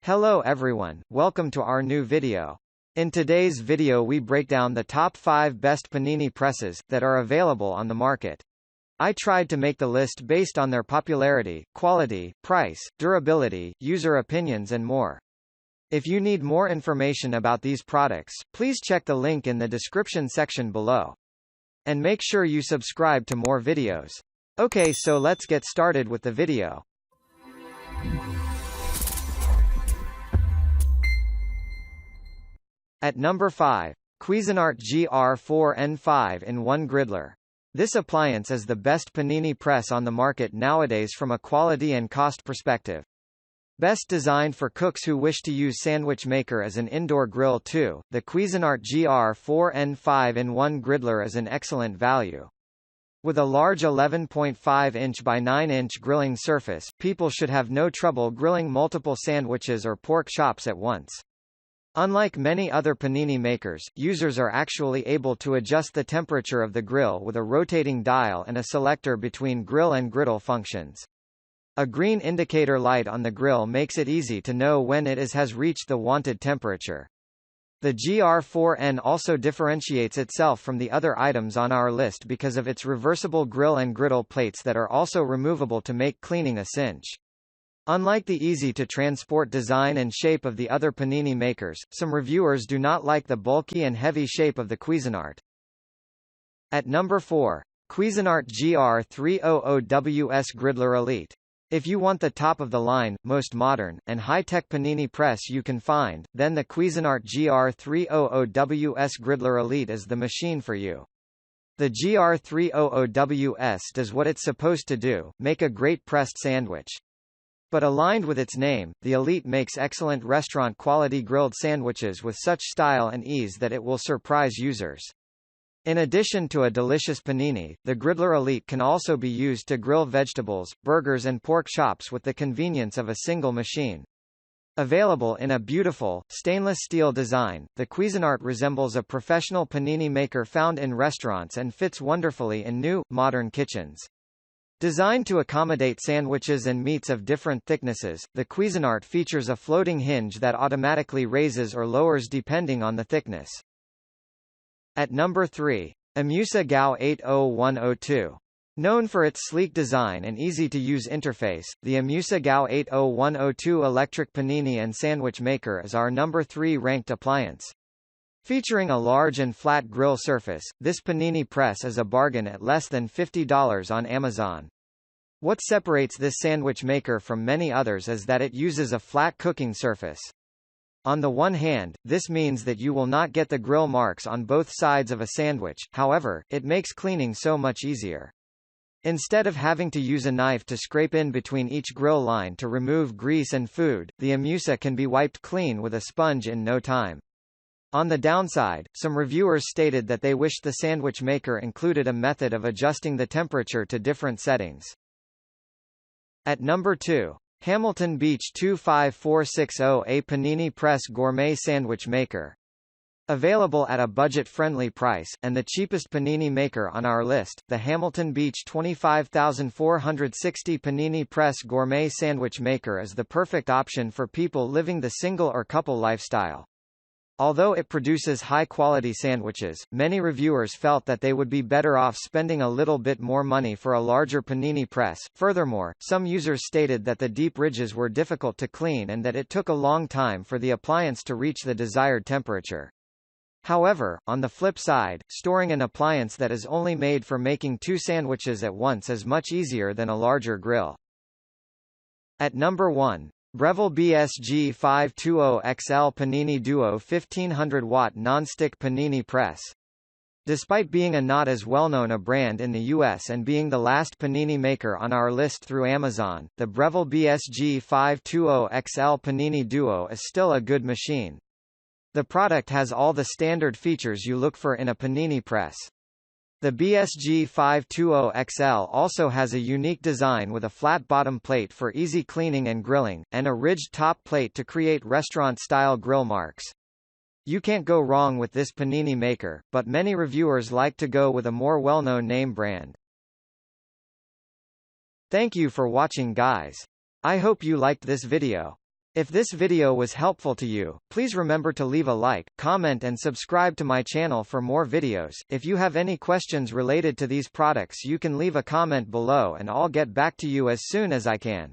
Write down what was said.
Hello everyone, welcome to our new video. In today's video we break down the top 5 best Panini presses that are available on the market. I tried to make the list based on their popularity, quality, price, durability, user opinions and more. If you need more information about these products, please check the link in the description section below. And make sure you subscribe to more videos. Okay, so let's get started with the video. At number 5, Cuisinart GR4 N5-in-1 Griddler. This appliance is the best Panini press on the market nowadays from a quality and cost perspective. Best designed for cooks who wish to use sandwich maker as an indoor grill too, the Cuisinart GR4 N5-in-1 Griddler is an excellent value. With a large 11.5-inch by 9-inch grilling surface, people should have no trouble grilling multiple sandwiches or pork chops at once. Unlike many other Panini makers, users are actually able to adjust the temperature of the grill with a rotating dial and a selector between grill and griddle functions. A green indicator light on the grill makes it easy to know when it has reached the wanted temperature. The GR4N also differentiates itself from the other items on our list because of its reversible grill and griddle plates that are also removable to make cleaning a cinch. Unlike the easy-to-transport design and shape of the other Panini makers, some reviewers do not like the bulky and heavy shape of the Cuisinart. At number 4, Cuisinart GR300WS Griddler Elite. If you want the top-of-the-line, most modern, and high-tech Panini press you can find, then the Cuisinart GR300WS Griddler Elite is the machine for you. The GR300WS does what it's supposed to do, make a great pressed sandwich. But aligned with its name, the Elite makes excellent restaurant-quality grilled sandwiches with such style and ease that it will surprise users. In addition to a delicious panini, the Griddler Elite can also be used to grill vegetables, burgers and pork chops with the convenience of a single machine. Available in a beautiful, stainless steel design, the Cuisinart resembles a professional panini maker found in restaurants and fits wonderfully in new, modern kitchens. Designed to accommodate sandwiches and meats of different thicknesses, the Cuisinart features a floating hinge that automatically raises or lowers depending on the thickness. At number 3, IMUSA GAO80102. Known for its sleek design and easy-to-use interface, the IMUSA GAO80102 electric panini and sandwich maker is our number 3 ranked appliance. Featuring a large and flat grill surface, this panini press is a bargain at less than $50 on Amazon. What separates this sandwich maker from many others is that it uses a flat cooking surface. On the one hand, this means that you will not get the grill marks on both sides of a sandwich, however, it makes cleaning so much easier. Instead of having to use a knife to scrape in between each grill line to remove grease and food, the IMUSA can be wiped clean with a sponge in no time. On the downside, some reviewers stated that they wished the sandwich maker included a method of adjusting the temperature to different settings. At number 2, Hamilton Beach 25460A Panini Press Gourmet Sandwich Maker. Available at a budget-friendly price, and the cheapest panini maker on our list, the Hamilton Beach 25460 Panini Press Gourmet Sandwich Maker is the perfect option for people living the single or couple lifestyle. Although it produces high-quality sandwiches, many reviewers felt that they would be better off spending a little bit more money for a larger panini press. Furthermore, some users stated that the deep ridges were difficult to clean and that it took a long time for the appliance to reach the desired temperature. However, on the flip side, storing an appliance that is only made for making 2 sandwiches at once is much easier than a larger grill. At number 1, Breville BSG52XL Panini Duo 1500-watt Nonstick Panini Press. Despite being a not as well-known a brand in the US and being the last panini maker on our list through Amazon, the Breville BSG52XL Panini Duo is still a good machine. The product has all the standard features you look for in a panini press. The BSG52XL also has a unique design with a flat bottom plate for easy cleaning and grilling, and a ridged top plate to create restaurant-style grill marks. You can't go wrong with this panini maker, but many reviewers like to go with a more well-known name brand. Thank you for watching guys. I hope you liked this video. If this video was helpful to you, please remember to leave a like, comment and subscribe to my channel for more videos. If you have any questions related to these products, you can leave a comment below and I'll get back to you as soon as I can.